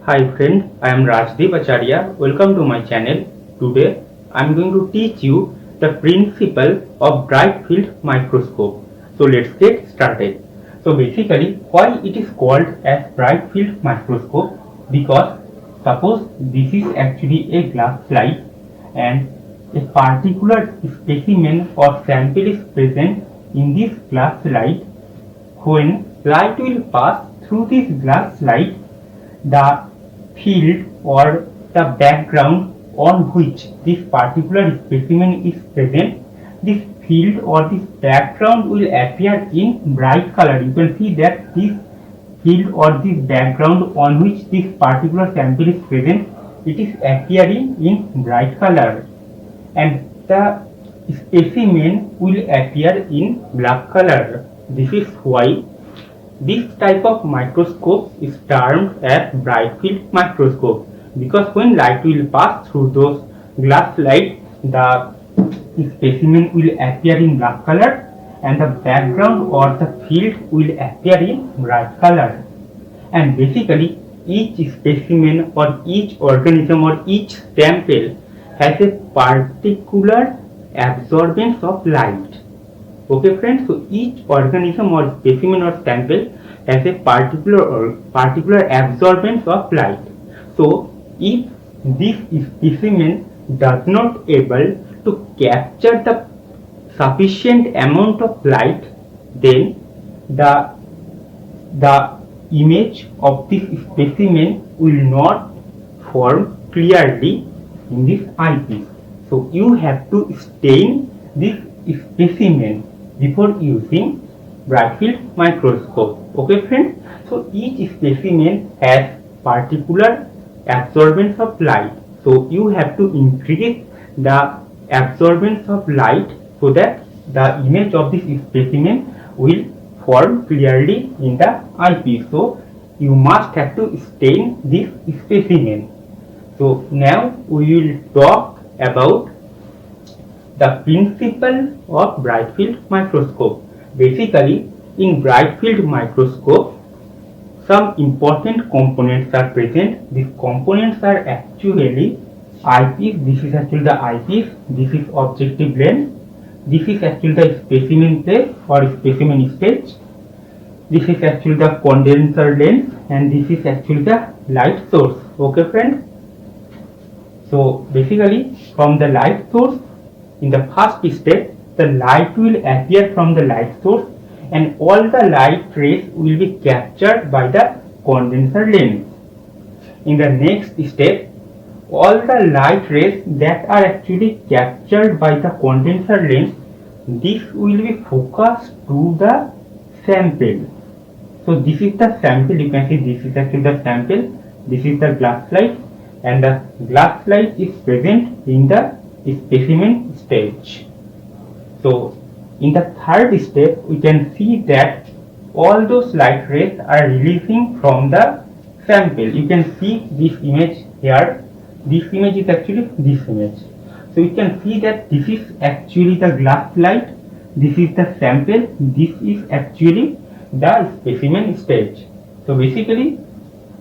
Hi friend, I am Rajdeep Acharya. Welcome to my channel. Today I am going to teach you the principle of bright field microscope. So let's get started. So basically why it is called as bright field microscope, because suppose this is actually a glass slide and a particular specimen or sample is present in this glass slide. When light will pass through this glass slide, the field or the background on which this particular specimen is present, this field or this background will appear in bright color. You can see that this field or this background on which this particular sample is present, it is appearing in bright color, and the specimen will appear in black color. This is why this type of microscope is termed as bright field microscope, because when light will pass through those glass slides, the specimen will appear in black color and the background or the field will appear in bright color. And basically each specimen or each organism or each sample has a particular absorbance of light. Okay friends, so each organism or specimen or sample has a particular absorbance of light. So if this specimen does not able to capture the sufficient amount of light, then the image of this specimen will not form clearly in this eyepiece. So you have to stain this specimen before using bright field microscope. Okay friends, so each specimen has particular absorbance of light, so you have to increase the absorbance of light so that the image of this specimen will form clearly in the eyepiece. So you must have to stain this specimen. So now we will talk about the principle of bright field microscope. Basically, in bright field microscope, some important components are present. These components are actually eyepiece. This is actually the eyepiece. This is objective lens. This is actually the specimen plate or specimen stage. This is actually the condenser lens, and this is actually the light source. Okay, friends. So basically, from the light source, in the first step, the light will appear from the light source and all the light rays will be captured by the condenser lens. In the next step, all the light rays that are actually captured by the condenser lens, this will be focused to the sample. So this is the sample. You can see this is actually the sample. This is the glass slide, and the glass slide is present in the specimen stage. So in the third step, we can see that all those light rays are releasing from the sample. You can see this image here. This image is actually this image. So you can see that this is actually the glass slide. This is the sample. This is actually the specimen stage. So basically,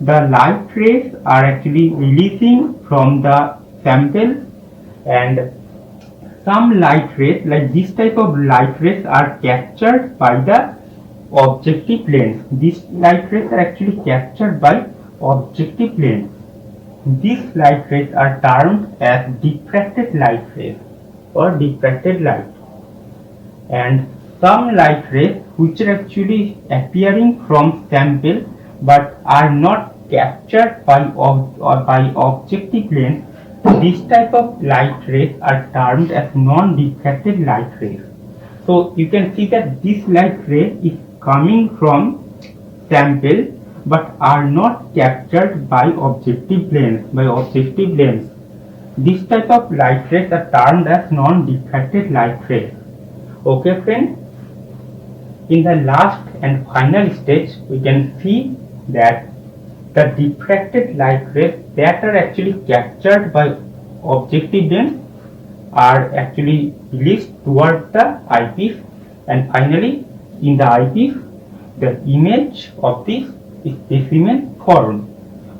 the light rays are actually releasing from the sample, and some light rays, like this type of light rays, are captured by the objective lens. These light rays are actually captured by objective lens. These light rays are termed as diffracted light rays or diffracted light. And some light rays which are actually appearing from sample but are not captured by objective lens, this type of light rays are termed as non-diffracted light rays. So you can see that this light ray is coming from sample but are not captured by objective lens. This type of light rays are termed as non-diffracted light rays. Okay friends, in the last and final stage, we can see that the diffracted light rays that are actually captured by objective lens are actually released towards the eyepiece, and finally in the eyepiece the image of this specimen formed.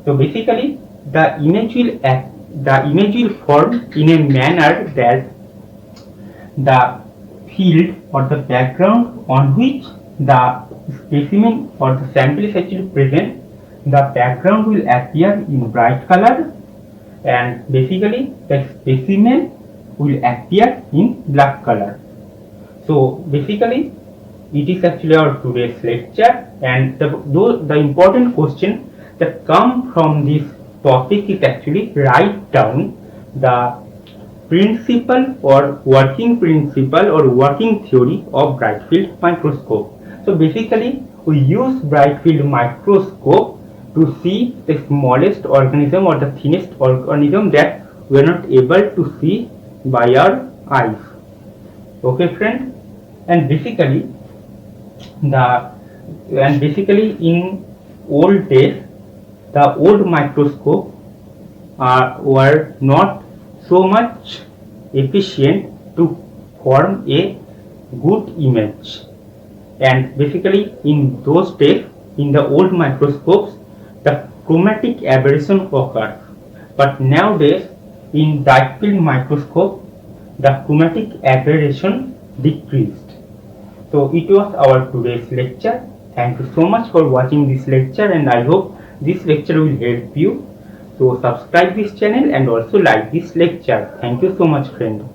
So basically, the image will form in a manner that the field or the background on which the specimen or the sample is actually present, the background will appear in bright color, and basically the specimen will appear in black color. So basically it is actually our today's lecture, and the important question that come from this topic is actually write down the principle or working principle or working theory of bright field microscope. So basically we use bright field microscope to see the smallest organism or the thinnest organism that we are not able to see by our eyes. Okay friend, and basically in old days the old microscope were not so much efficient to form a good image, and basically in those days in the old microscopes the chromatic aberration occurs, but nowadays in bright field microscope the chromatic aberration decreased. So it was our today's lecture. Thank you so much for watching this lecture, and I hope this lecture will help you. So subscribe this channel and also like this lecture. Thank you so much friend.